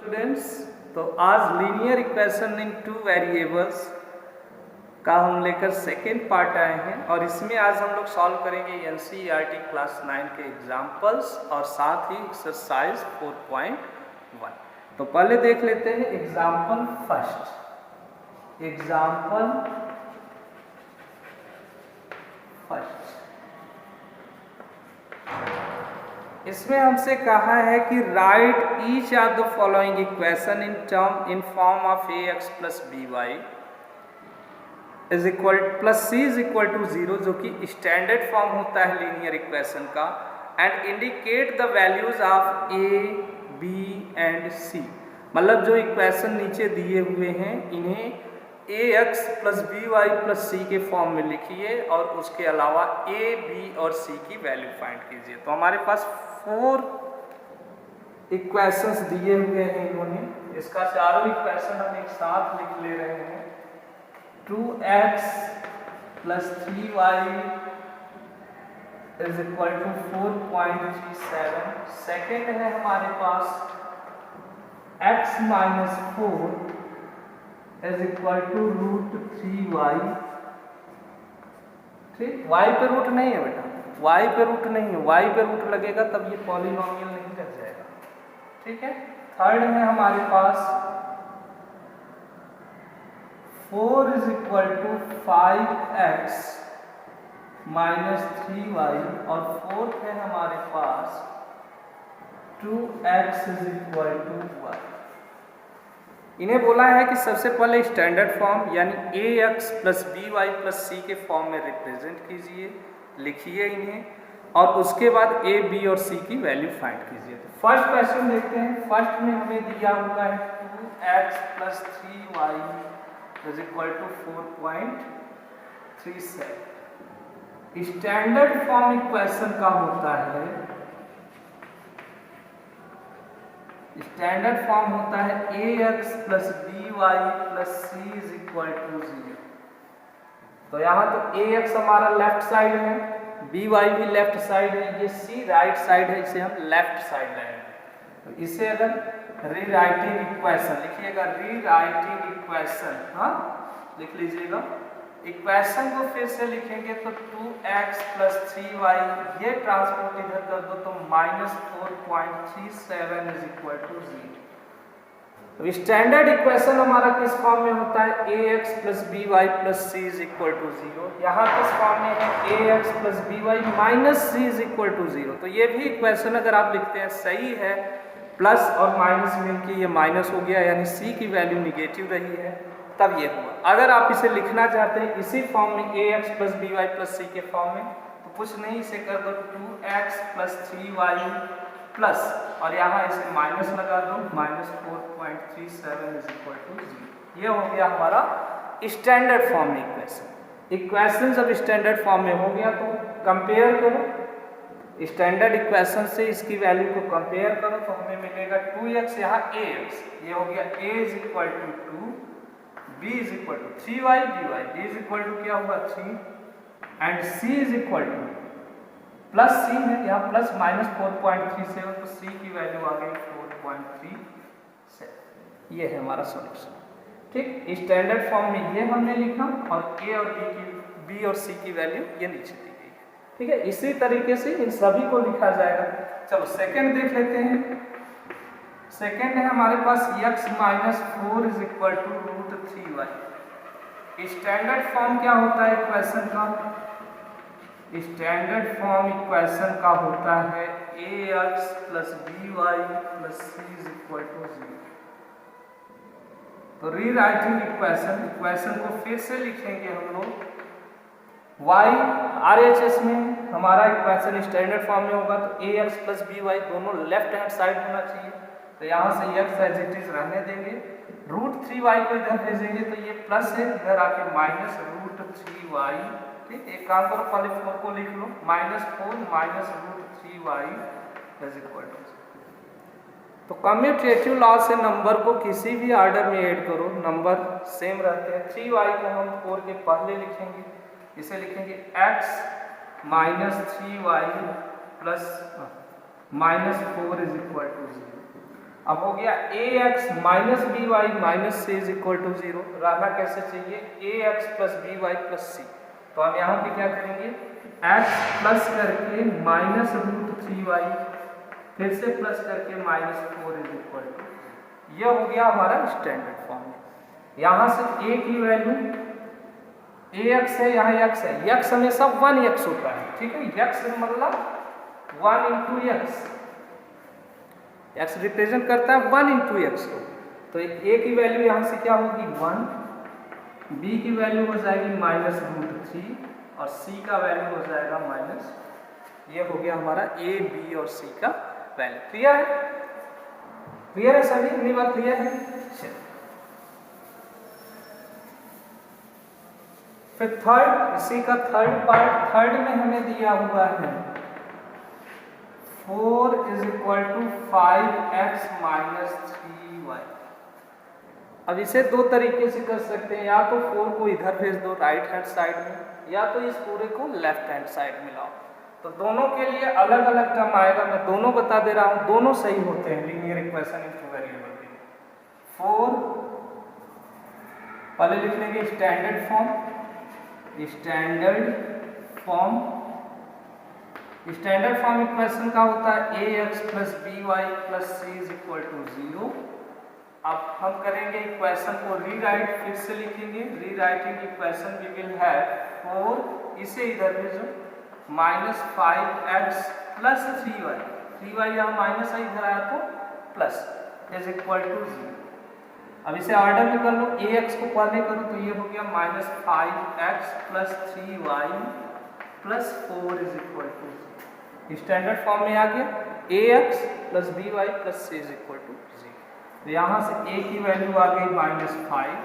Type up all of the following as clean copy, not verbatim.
Students, तो आज linear equation इन two variables का हम लेकर सेकेंड पार्ट आए हैं और इसमें आज हम लोग सॉल्व करेंगे एनसीईआरटी क्लास 9 के एग्जाम्पल्स और साथ ही एक्सरसाइज 4.1। तो पहले देख लेते हैं एग्जाम्पल फर्स्ट। इसमें हमसे कहा है कि write each of the following equation in form of a x plus B Y is equal plus C is equal to 0, जो कि स्टैंडर्ड फॉर्म होता है लीनियर इक्वेशन का, and indicate the values of a b and c. मतलब जो equation नीचे दिए हुए हैं इन्हें a x plus B Y plus c के फॉर्म में लिखिए और उसके अलावा ए बी और सी की वैल्यू फाइंड कीजिए। तो हमारे पास 4 इक्वेशंस दिए हुए हैं इन्होंने, इसका चारों इक्वेशन हम एक साथ लिख ले रहे हैं। 2x plus 3y is equal to 4.37। Second है हमारे पास x minus 4 is equal to √3y। ठीक, y पे रूट नहीं है बेटा, y पे रूट नहीं है, y पे रूट लगेगा तब ये पॉलिनॉमियल नहीं लग जाएगा। ठीक है। थर्ड है हमारे पास 4 is equal to 5x minus 3y और फोर्थ है हमारे पास 2x is equal to y। इन्हें बोला है कि सबसे पहले स्टैंडर्ड फॉर्म यानी a x plus B Y plus c के फॉर्म में रिप्रेजेंट कीजिए, लिखिए इन्हें और उसके बाद ए बी और सी की वैल्यू फाइंड कीजिए। तो फर्स्ट क्वेश्चन देखते हैं। फर्स्ट में हमें दिया हुआ है 2x plus 3y is equal to 4.37। Standard form equation का होता है, स्टैंडर्ड फॉर्म होता है a x plus B Y plus C is equal to 0। तो यहाँ तो ए एक्स हमारा लेफ्ट साइड है, बी वाई भी लेफ्ट साइड है, ये सी राइट साइड है, इसे हम लेफ्ट साइड लेंगे। तो इसे अगर रीराइटिंग इक्वेशन लिखिएगा, रीराइटिंग इक्वेशन, हाँ लिख लीजिएगा। इक्वेशन को फिर से लिखेंगे तो 2x प्लस 3y, ये ट्रांसपोर्ट इधर कर दो तो minus 4.37 is equal to 0। Standard equation हमारा किस फॉर्म में होता है, ax plus B Y plus C is equal to 0। यहाँ किस फॉर्म में है, ax plus B Y minus C is equal to 0। तो ये भी इक्वेशन अगर आप लिखते हैं सही है, प्लस और माइनस मिलकर ये माइनस हो गया यानी सी की वैल्यू निगेटिव रही है, तब ये हुआ। अगर आप इसे लिखना चाहते हैं इसी फॉर्म में a x plus B Y plus c के फॉर्म में, तो कुछ नहीं, इसे कर दो 2x प्लस 3y प्लस और यहाँ इसे माइनस लगा दो, माइनस 4.37 इज इक्वल टू 0। ये हो गया हमारा स्टैंडर्ड फॉर्म में इक्वेशन। इक्वेशन जब स्टैंडर्ड फॉर्म में हो गया तो कंपेयर करो, स्टैंडर्ड इक्वेशन से इसकी वैल्यू को कंपेयर करो तो हमें मिलेगा 2x, यहाँ ax, ये हो गया a is equal to 2, b is equal to 3y dy, b is equal to क्या होगा 3 and c is equal to plus c है, यहाँ प्लस माइनस 4.37 तो c की वैल्यू आ गई 4.37। ये है हमारा सॉल्यूशन। ठीक, स्टैंडर्ड फॉर्म में ये हमने लिखा और a और b और c की वैल्यू ये नीचे दी गई है। ठीक है, इसी तरीके से इन सभी को लिखा जाएगा। चलो सेकेंड देख लेते हैं। सेकेंड है हमारे पास x minus 4 is equal to √3y। Standard form क्या होता है इक्वेशन का, स्टैंडर्ड फॉर्म इक्वेशन का होता है ax plus B Y plus C is equal to 0। तो रीराइटिंग इक्वेशन, इक्वेशन को फिर से लिखेंगे हम लोग। y RHS में हमारा इक्वेशन स्टैंडर्ड फॉर्म में होगा तो ax प्लस बी वाई दोनों लेफ्ट हैंड साइड होना चाहिए, तो यहाँ से x एज इट इज रहने देंगे, √3y को इधर भेजेंगे तो ये प्लस है, इधर आके माइनस √3y। ठीक, एक काम करो पहले 4 को लिख लो, minus 4 minus √3y is equal to. तो कम्यूटेटिव लॉ से नंबर को किसी भी ऑर्डर में ऐड करो, नंबर सेम रहते हैं। 3y को हम 4 के पहले लिखेंगे, इसे लिखेंगे x minus 3y plus minus 4 is equal to 0। अब हो गया a x minus B Y minus C is equal to 0। रहना कैसे चाहिए, a x plus B Y plus c. तो हम यहाँ पे क्या करेंगे, एक्स प्लस करके माइनस रूट 3y, फिर से प्लस करके माइनस 4 इज इक्वल टू, यह हो गया हमारा स्टैंडर्ड फॉर्म। यहाँ से ए की वैल्यू ए एक्स है, यहाँ एक्स है, एक्स हमेशा 1 एक्स होता है, ठीक है, एक्स मतलब 1 इंटू एक्स, एक्स रिप्रेजेंट करता है 1 इंटू एक्स को। तो ए की वैल्यू यहाँ से क्या होगी 1, बी की वैल्यू हो जाएगी माइनस रूट 3 और सी का वैल्यू हो जाएगा माइनस, ये हो गया हमारा ए बी और सी का वैल्यू। क्लियर है, क्लियर है सभी, इतनी बात क्लियर है। चलिए फिर थर्ड, इसी का थर्ड पार्ट, थर्ड में हमें दिया हुआ है 4 is equal to 5x minus 3y। अब इसे दो तरीके से कर सकते हैं, या तो 4 को इधर भेज दो राइट हैंड साइड में, या तो इस पूरे को लेफ्ट हैंड साइड में लाओ। तो दोनों के लिए अलग अलग टर्म आएगा, मैं दोनों बता दे रहा हूं, दोनों सही होते हैं लीनियर इक्वेशन इनटू वेरिएबल के लिए। 4 पहले लिख लेंगे standard form, standard form equation का होता है a x plus B Y plus C is equal to 0। अब हम करेंगे इक्वेशन को रीराइट, फिर से लिखेंगे, rewriting equation we will have 4, इसे इधर भेजो, minus 5x plus 3y, 3y यहाँ माइनस है, इधर आया तो प्लस, इज इक्वल टू 0। अब इसे ऑर्डर में कर लो, ए एक्स को पहले करो तो ये हो गया minus 5x plus 3y plus 4 is equal to 0। Standard form में आ गया a x plus B Y plus C is equal to 0। तो यहाँ से a की वैल्यू आ गई minus 5,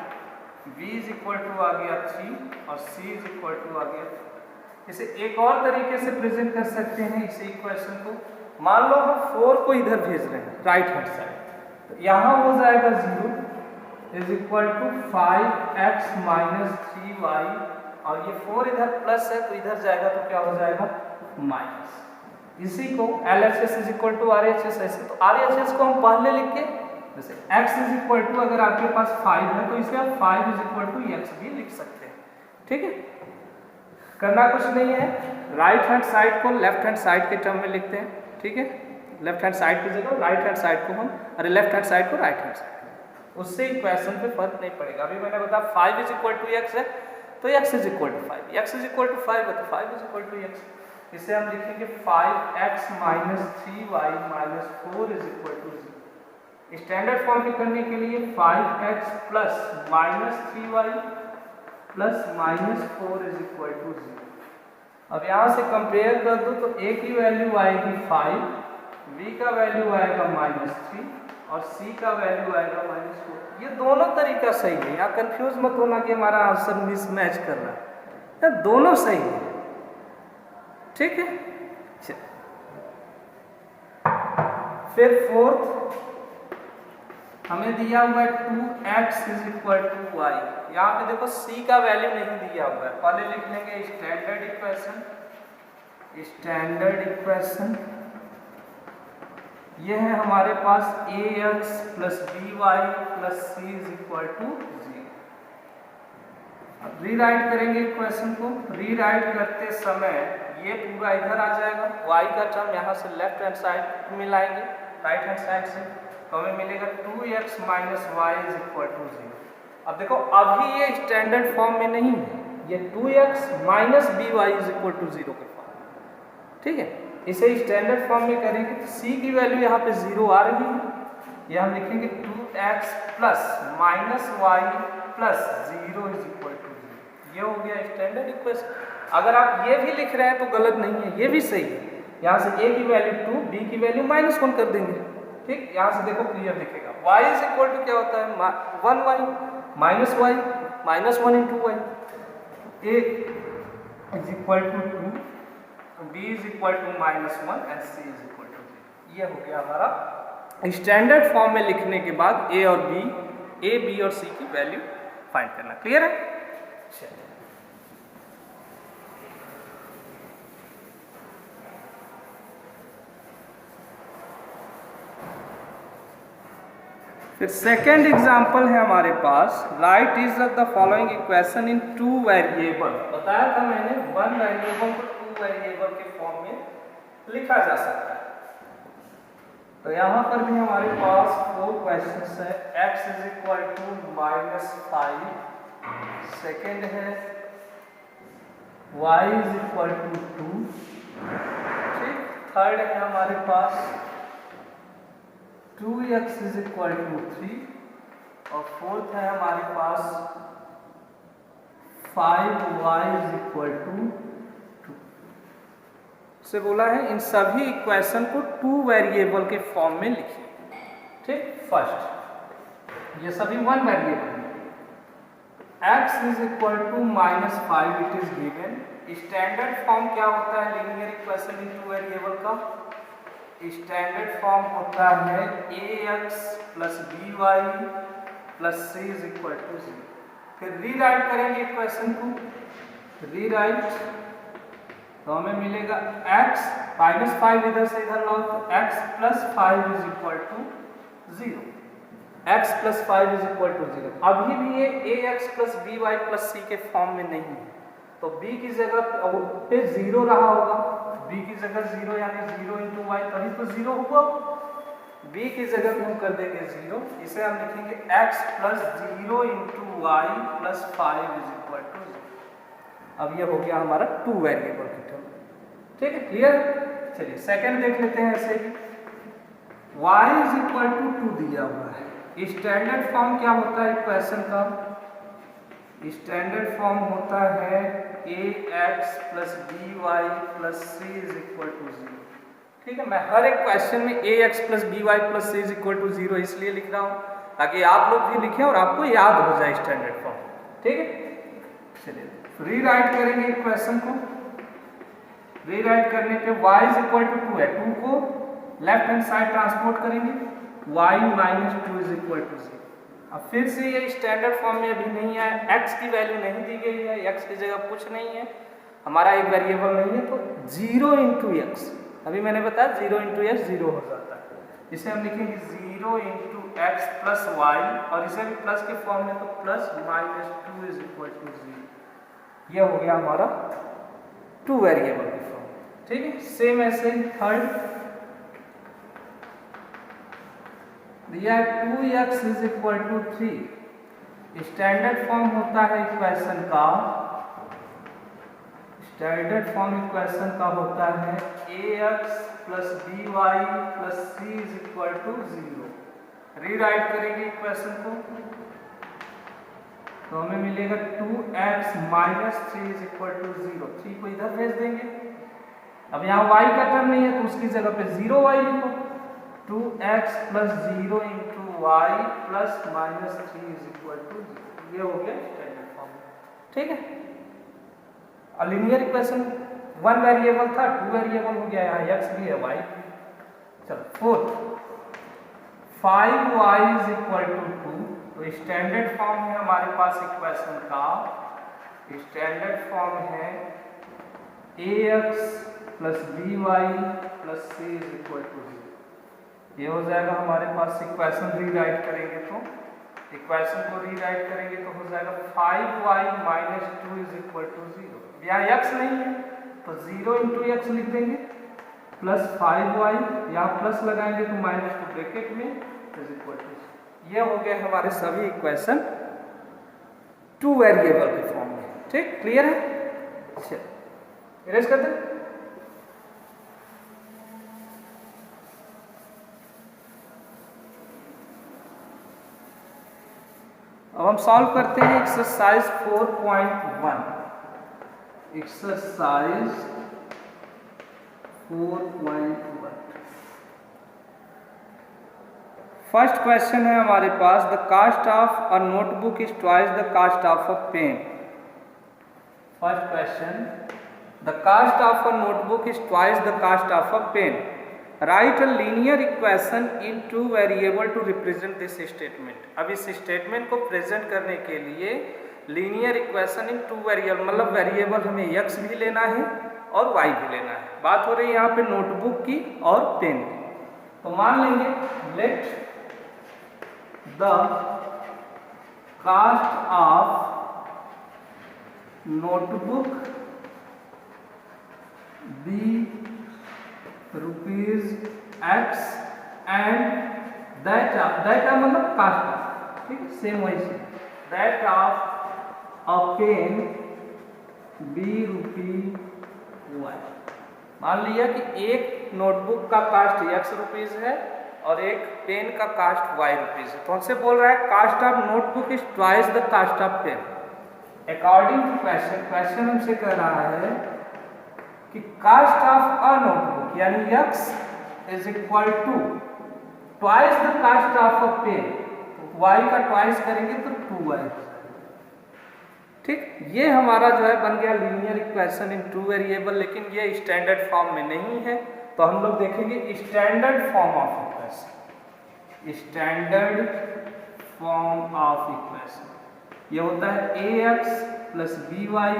b is equal to आ गया 3 और c इज इक्वल टू आ गया 3। इसे एक और तरीके से प्रेजेंट कर सकते हैं इसे इक्वेशन को, मान लो हम 4 को इधर भेज रहे हैं राइट हैंड साइड, तो यहाँ हो जाएगा 0 is equal to 5x minus 3y, और ये 4 इधर प्लस है तो इधर जाएगा तो क्या हो जाएगा माइनस। इसी को LHS is equal to RHS, ऐसे तो RHS को हम पहले लिख के, जैसे x इज इक्वल टू अगर आपके पास 5 है तो इसे आप 5 इज इक्वल टू x भी लिख सकते हैं, ठीक है। करना कुछ नहीं है, राइट हैंड साइड को लेफ्ट हैंड साइड के टर्म में लिखते हैं, ठीक है, लेफ्ट हैंड साइड की जगह राइट हैंड साइड को हम, अरे लेफ्ट हैंड साइड को राइट हैंड साइड, उससे इक्वेशन पे फर्क नहीं पड़ेगा। अभी मैंने बताया 5 इज इक्वल टू x है तो x is equal to 5, x is equal to 5 है तो 5 इज इक्वल टू x। इसे हम लिखेंगे 5x minus 3y minus 4 is equal to 0। Standard form में करने के लिए 5x plus minus 3y plus minus 4 is equal to 0। अब यहाँ से कंपेयर कर दो तो a की वैल्यू आएगी 5, b का वैल्यू आएगा माइनस 3 और c का वैल्यू आएगा माइनस 4। ये दोनों तरीका सही है, यहाँ कंफ्यूज मत होना कि हमारा आंसर मिसमैच कर रहा है, ये दोनों सही है, ठीक है। फिर फोर्थ हमें दिया हुआ है 2x is equal to y। यहाँ पे देखो c का वैल्यू नहीं दिया हुआ है, पहले लिख लेंगे स्टैंडर्ड इक्वेशन, स्टैंडर्ड इक्वेशन ये है हमारे पास ax plus by plus C is equal to 0। अब रीराइट करेंगे इक्वेशन को, रीराइट करते समय ये पूरा इधर आ जाएगा, y का टर्म यहाँ से लेफ्ट हैंड साइड में लाएंगे राइट हैंड साइड से, तो हमें मिलेगा 2x minus Y is equal to 0। अब देखो अभी ये स्टैंडर्ड फॉर्म में नहीं है, ये 2x minus B Y is equal to 0 के फॉर्म, ठीक है। इसे स्टैंडर्ड फॉर्म में करेंगे तो c की वैल्यू यहाँ पे 0 आ रही है, ये हम लिखेंगे 2x plus minus Y plus 0 is equal to 0। ये हो गया स्टैंडर्ड इक्वेशन। अगर आप ये भी लिख रहे हैं तो गलत नहीं है, ये भी सही है। यहाँ से a की वैल्यू 2, b की वैल्यू माइनस 1 कर देंगे, ठीक। यहाँ से देखो क्लियर दिखेगा, y इज इक्वल टू क्या होता है 1y minus Y minus 1 into Y, a is equal to 2, b is equal to minus 1 and c is equal to 0। ये हो गया हमारा स्टैंडर्ड फॉर्म में लिखने के बाद a और b, a b और c की वैल्यू फाइंड करना। क्लियर है, चलिए फिर सेकेंड एग्जाम्पल है हमारे पास, right is the following equation in 2 variable. बताया था मैंने 1 वेरिएबल को 2 वेरिएबल के फॉर्म में लिखा जा सकता है। तो यहाँ पर भी हमारे पास 4 क्वेश्चंस है। x is equal to -5, second है y इज इक्वल टू 2, ठीक। थर्ड है हमारे पास 2x इज इक्वल टू 3 और फोर्थ है हमारे पास 5y इज इक्वल टू 2 से बोला है इन सभी इक्वेशन को 2 वेरिएबल के फॉर्म में लिखिए, ठीक। फर्स्ट ये सभी 1 वेरिएबल है। x is equal to -5 it is given. Standard form क्या होता है लीनियर इक्वेशन इन 2 वेरिएबल का? स्टैंडर्ड फॉर्म होता है ax plus by plus c is equal to 0। फिर रीराइट करेंगे इक्वेशन को, रीराइट तो हमें मिलेगा x -5 इधर से इधर लो तो x plus 5 is equal to 0, x plus 5 is equal to 0। अभी भी ये ax plus by plus c के फॉर्म में नहीं है, तो b की जगह पे 0 रहा होगा, b की जगह 0 यानी 0 इंटू वाई, तभी तो 0 होगा। b की जगह पे हम कर देंगे 0, इसे हम लिखेंगे x plus 0 into Y plus 5 is equal to 0। अब ये हो गया हमारा 2 वेरिएबल की टर्म, ठीक है, क्लियर। चलिए सेकंड देख लेते हैं। ऐसे ही y इज इक्वल टू 2 दिया हुआ है। स्टैंडर्ड फॉर्म क्या होता है इक्वेशन का? स्टैंडर्ड फॉर्म होता है ax plus by plus c is equal to 0, ठीक है। मैं हर एक क्वेश्चन में ax plus by plus c is equal to 0 इसलिए लिख रहा हूँ ताकि आप लोग भी लिखें और आपको याद हो जाए स्टैंडर्ड फॉर्म, ठीक है। चलिए रीराइट करेंगे इक्वेशन को। रीराइट करने पे y इज इक्वल टू 2 है, 2 को लेफ्ट हैंड साइड ट्रांसपोर्ट करेंगे, y minus 2 is equal to 0। अब फिर से ये स्टैंडर्ड फॉर्म में अभी नहीं है, x की वैल्यू नहीं दी गई है, x की जगह कुछ नहीं है, हमारा एक वेरिएबल नहीं है, तो 0 इंटू एक्स, अभी मैंने बताया 0 इंटू एक्स 0 हो जाता है। इसे हम लिखेंगे 0 इंटू एक्स प्लस वाई, और इसे भी प्लस के फॉर्म में तो प्लस -2 इज इक्वल टू 0। यह हो गया हमारा 2 वेरिएबल की फॉर्म, ठीक है। सेम ऐसे थर्ड दिया 2x is equal to 3। Standard form होता है इक्वेशन का, स्टैंडर्ड फॉर्म इक्वेशन का होता है ax plus by plus c is equal to 0। Rewrite करेंगे इक्वेशन को तो हमें मिलेगा 2x minus 3 is equal to 0। 3 को इधर भेज देंगे, अब यहाँ y का टर्म नहीं है तो उसकी जगह पे 0y लिखो, 2x plus 0 into Y plus -3 is equal to 0। ये हो गया स्टैंडर्ड फॉर्म, ठीक है। और लीनियर इक्वेशन 1 वेरिएबल था, 2 वेरिएबल हो गया, यहाँ x भी है y भी। चलो fourth 5y is equal to 2। तो स्टैंडर्ड फॉर्म है हमारे पास इक्वेशन का, स्टैंडर्ड फॉर्म है ax plus by plus c is equal to 0। ये हो जाएगा हमारे पास। इक्वेशन रीराइट करेंगे तो इक्वेशन को रीराइट करेंगे तो हो जाएगा 5y minus 2 is equal to 0। यहाँ x नहीं है तो 0 इंटू एक्स लिख देंगे प्लस 5y, यहाँ प्लस लगाएंगे तो -2 ब्रैकेट में इज इक्वल टू 0। ये हो गए हमारे सभी इक्वेशन 2 वेरिएबल के फॉर्म में, ठीक, क्लियर है। चलिए इरेज कर दें। अब हम सॉल्व करते हैं एक्सरसाइज 4.1। एक्सरसाइज 4.1 फर्स्ट क्वेश्चन है हमारे पास, the cost of a notebook is twice the cost of a pen. First question, the cost of a notebook is twice the cost of a pen. Write a linear equation in 2 variable to represent this statement. अब इस statement को present करने के लिए linear equation in 2 variable, मतलब variable हमें x भी लेना है और y भी लेना है। बात हो रही है यहाँ पे नोटबुक की और पेन की। तो मान लेंगे let the cost of notebook be ₹X and that मतलब कास्ट, ठीक है, सेम वही से that of a pen be ₹Y। मान लिया कि एक नोटबुक का कास्ट ₹X है और एक पेन का कास्ट Y है, तो हमसे बोल रहा है cost of notebook is twice the cost of pen. According to question हमसे कह रहा है कि कास्ट ऑफ अ नोटबुक यानी X is equal to twice the cost of a pen, तो Y का ट्वाइस करेंगे तो 2Y, ठीक। ये हमारा जो है बन गया लीनियर इक्वेशन इन 2 वेरिएबल, लेकिन ये स्टैंडर्ड फॉर्म में नहीं है, तो हम लोग देखेंगे standard form of equation. Standard form of equation ये होता है AX + BY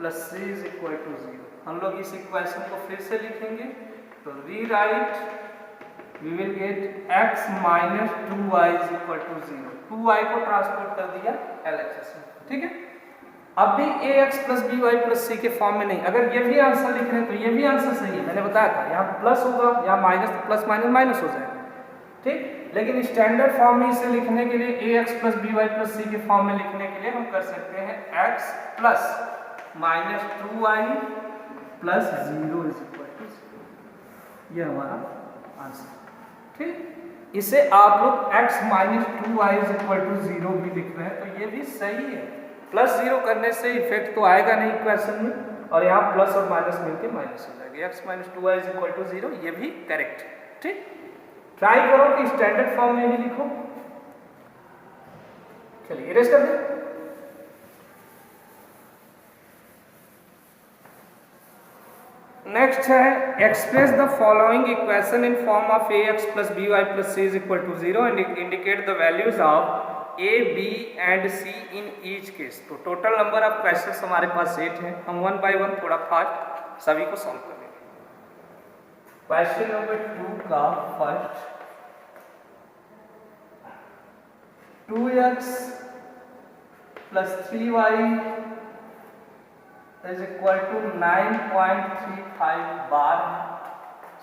+ C = 0। हम लोग इस इक्वेशन को फिर से लिखेंगे, तो rewrite we will get X - 2Y = 0। 2Y को ट्रांसपोर्ट कर दिया LHS में, ठीक है। अब भी AX + BY + C के फॉर्म में नहीं, अगर ये भी आंसर लिख रहे हैं तो ये भी आंसर सही है, मैंने बताया था यहाँ प्लस होगा, यहाँ माइनस, प्लस माइनस माइनस हो जाएगा, ठीक। लेकिन स्टैंडर्ड फॉर्म में इसे लिखने के लिए AX + BY + C के फॉर्म में लिखने के लिए हम कर सकते हैं X + -2Y + 0 = 0। ये हमारा आंसर, ठीक। इसे आप लोग X - 2Y = 0 भी लिख रहे हैं तो ये भी सही है। +0 करने से इफेक्ट तो आएगा नहीं इक्वेशन में, और यहाँ प्लस और माइनस मिलके माइनस हो जाएगा। X - 2Y = 0 ये भी करेक्ट है, ठीक। ट्राई करो कि स्टैंडर्ड फॉर्म में ही लिखो। चलिए इरेज कर दें। नेक्स्ट है express the following equation in form of AX + BY + C = 0 and indicate the values of A, B and C in each case. तो टोटल नंबर ऑफ क्वेश्चंस हमारे पास 8 हैं, हम 1 बाय 1 थोड़ा फास्ट सभी को सॉल्व करेंगे। क्वेश्चन नंबर 2 का first, 2x + 3y = 9.35 बार।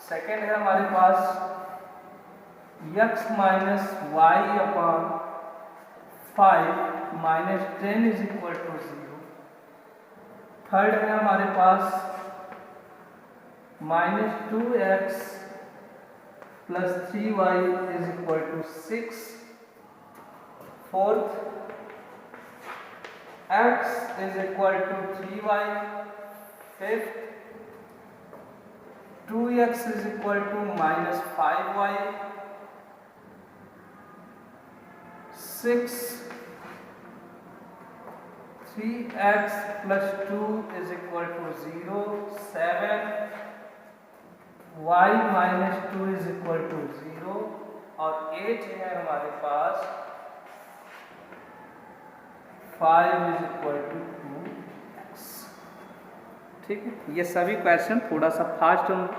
Second है हमारे पास x - y/5 - 10 = 0। थर्ड है हमारे पास -2x + 3y = 6। Fourth x = 3y। Fifth 2x = -5y। Six 3x + 2 = 0। 7 y - 2 = 0। और 8 है हमारे पास 5 = 2x, ठीक है। ये सभी क्वेश्चन थोड़ा सा फास्ट होंगे।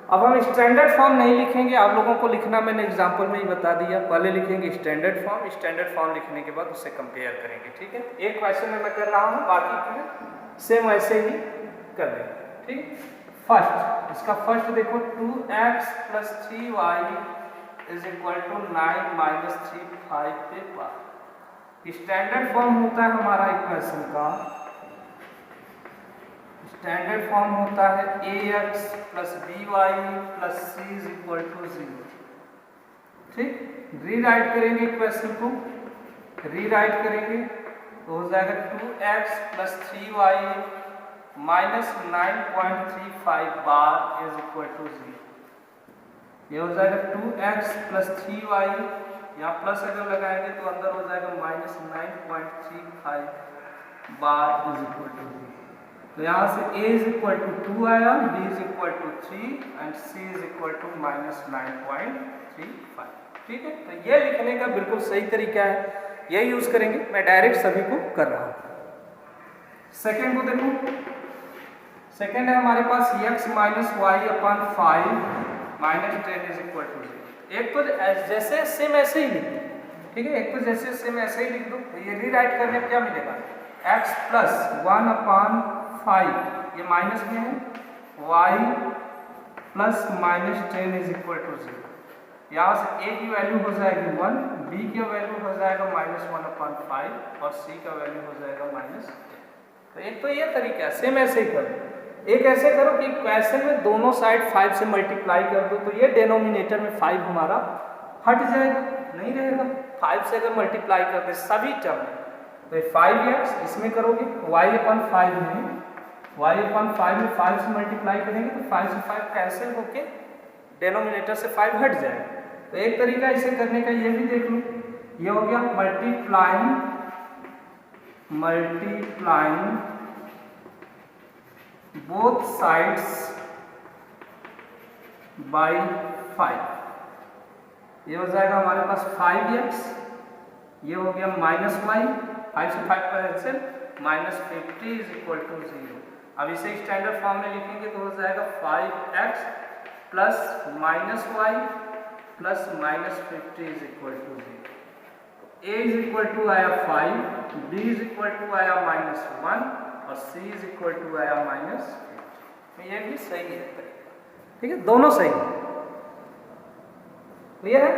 अब हम स्टैंडर्ड फॉर्म नहीं लिखेंगे, आप लोगों को लिखना मैंने एग्जांपल में ही बता दिया। पहले लिखेंगे स्टैंडर्ड फॉर्म, स्टैंडर्ड फॉर्म लिखने के बाद उससे कंपेयर करेंगे, ठीक है। एक क्वेश्चन में मैं कर रहा हूँ, बाकी के सेम ऐसे ही कर लेंगे, ठीक। फर्स्ट, इसका फर्स्ट देखो, 2x + 3y = 9 - 3/5 पे पार। स्टैंडर्ड फॉर्म होता है हमारा इक्वेशन का, स्टैंडर्ड फॉर्म होता है AX + BY + C = 0, ठीक। रीराइट करेंगे इक्वेशन को, रीराइट करेंगे तो हो जाएगा 2x + 3y - 9.35 बार = 0। ये हो जाएगा 2x + 3y, यहाँ प्लस अगर लगाएंगे तो अंदर हो जाएगा -9.35 बार = 0। तो यहाँ से A = 2 आया, B = 3 एंड C = -9.35, ठीक है। तो ये लिखने का बिल्कुल सही तरीका है, ये यूज करेंगे। मैं डायरेक्ट सभी को कर रहा हूँ। सेकेंड को देखो, सेकेंड है हमारे पास x - y/5 - 10 = 0। एक तो जैसे सेम ऐसे ही लिख दो, ठीक है, एक तो जैसे सेम ऐसे ही लिख दो। तो ये रीराइट करने पे क्या मिलेगा, x प्लस 1/5 ये माइनस में है, y plus -10 is equal to 0। यहाँ से a की वैल्यू हो जाएगी 1, b की वैल्यू हो जाएगा -1/5 और c का वैल्यू हो जाएगा -10। तो एक तो ये तरीका है, सेम ऐसे ही करो। एक ऐसे करो कि क्वेश्चन में दोनों साइड 5 से मल्टीप्लाई कर दो, तो ये डिनोमिनेटर में 5 हमारा हट जाएगा, नहीं रहेगा। 5 से अगर मल्टीप्लाई कर दे सभी टर्म में, तो 5x इसमें करोगे, y/5 में y/5 में 5 से मल्टीप्लाई करेंगे तो 5 से 5 कैंसिल होके डिनोमिनेटर से 5 हट जाएगा। तो एक तरीका इसे करने का ये भी देख लो, ये हो गया मल्टीप्लाइंग बोथ साइड्स बाय 5। ये हो जाएगा हमारे पास 5x, ये हो गया -y, 5 से 5 का कैंसिल, -50 इज इक्वल टू 0। अब इसे स्टैंडर्ड फॉर्म में लिखेंगे तो हो जाएगा 5x plus -y plus -50 is equal to 0। a is equal to आया 5, b इज इक्वल टू आया -1 और c इज इक्वल टू आया -8। तो ये भी सही है, ठीक है, दोनों सही है। क्लियर है?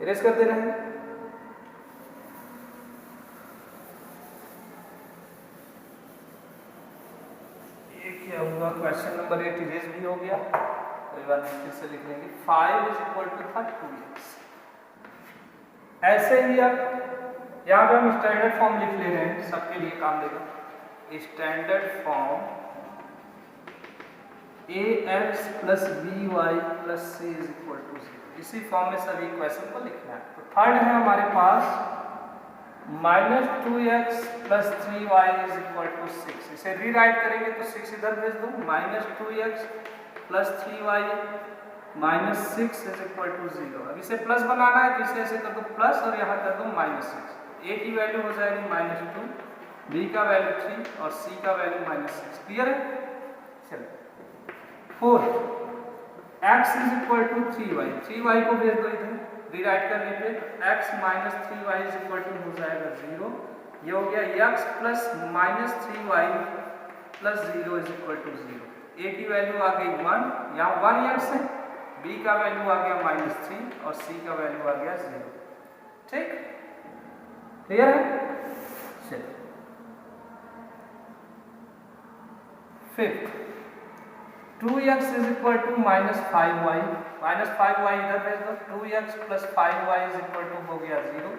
इरेज कर दे रहे हैं। ये क्या हुआ, क्वेश्चन नंबर 8 इरेज भी हो गया, तो एक बार फिर से लिख लेंगे 5 इज इक्वल टू था 2x। ऐसे ही अब यहाँ पे हम स्टैंडर्ड फॉर्म लिख ले रहे हैं, सबके लिए काम देगा। Standard form ax plus by plus c is equal to 0, इसी फॉर्म में सभी इक्वेशन को लिखना है। तो थर्ड है हमारे पास -2x plus 3y is equal to 6। इसे रीराइट करेंगे तो 6 इधर भेज दो, -2x plus 3y -6 is equal to 0। अब इसे प्लस बनाना है तो इसे ऐसे कर दो प्लस और यहाँ कर दो -6। a की वैल्यू हो जाएगी -2, b का वैल्यू 3 और c का वैल्यू -6। क्लियर है? चलिए 4 x is equal to 3y को भेज दो इधर, रीराइट करने पे x minus 3y is equal to हो जाएगा 0। ये हो गया x plus -3y plus 0 is equal to 0। a की वैल्यू आ गई 1, यहाँ 1x है, b का वैल्यू आ गया -3 और c का वैल्यू आ गया 0। ठीक, क्लियर है? चलिए fifth 2x is equal to -5y, -5y इधर भेज दो, 2x plus 5y is equal to हो गया 0।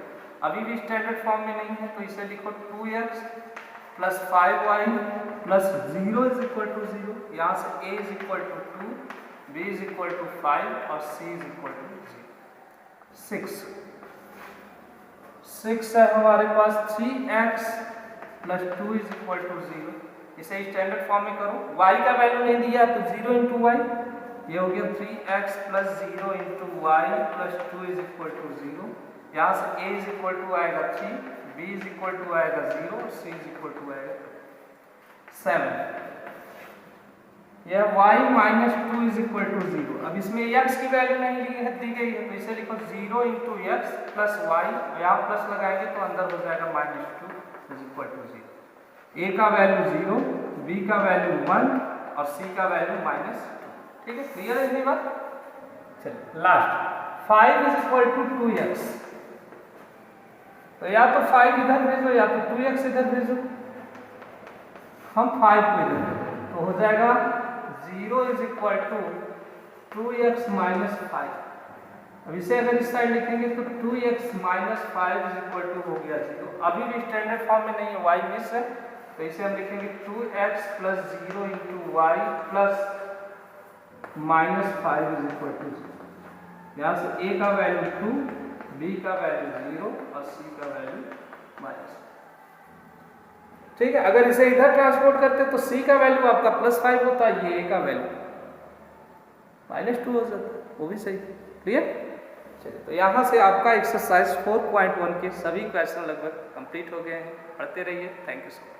अभी भी स्टैंडर्ड फॉर्म में नहीं है तो इसे लिखो 2x plus 5y plus 0 is equal to 0। यहाँ से a is equal to 2, b is equal to 5 और c इज इक्वल टू 0। 6 है हमारे पास 3x plus 2 is equal to 0। इसे स्टैंडर्ड फॉर्म में करो, y का वैल्यू नहीं दिया तो 0 इंटू वाई, ये हो गया 3x plus 0 into Y plus 2 is equal to 0। यहाँ से a इज इक्वल टू आएगा 3, b इज इक्वल टू आएगा 0 और c इज इक्वल टू आएगा 7। यह y minus 2 is equal to 0। अब इसमें x की वैल्यू नहीं दी गई है तो इसे लिखो 0 इंटू एक्स प्लस वाई, यहाँ प्लस लगाएंगे तो अंदर हो जाएगा -2 इज इक्वल टू 0। a का वैल्यू 0, b का वैल्यू 1 और c का वैल्यू -2। ठीक है, क्लियर है इतनी बात? चलिए last 5 is equal to 2x। तो या तो 5 इधर भेजो या तो 2x इधर भेजो। हम 5 को इधर भेजो तो हो जाएगा 0 is equal to 2x minus 5। अब इसे अगर इस साइड लिखेंगे तो 2x minus 5 is equal to हो गया 0। अभी भी स्टैंडर्ड फॉर्म में नहीं है, y मिस है, तो इसे हम लिखेंगे 2x plus 0 into Y plus -5 is equal to 0। यहाँ से a का वैल्यू 2, b का वैल्यू 0 और c का वैल्यू -। ठीक है, अगर इसे इधर ट्रांसपोर्ट करते तो c का वैल्यू आपका +5 होता, ये a का वैल्यू -2 हो जाता, वो भी सही। क्लियर? चलिए, तो यहाँ से आपका एक्सरसाइज 4.1 के सभी क्वेश्चन लगभग कंप्लीट हो गए हैं। पढ़ते रहिए। Thank you so much.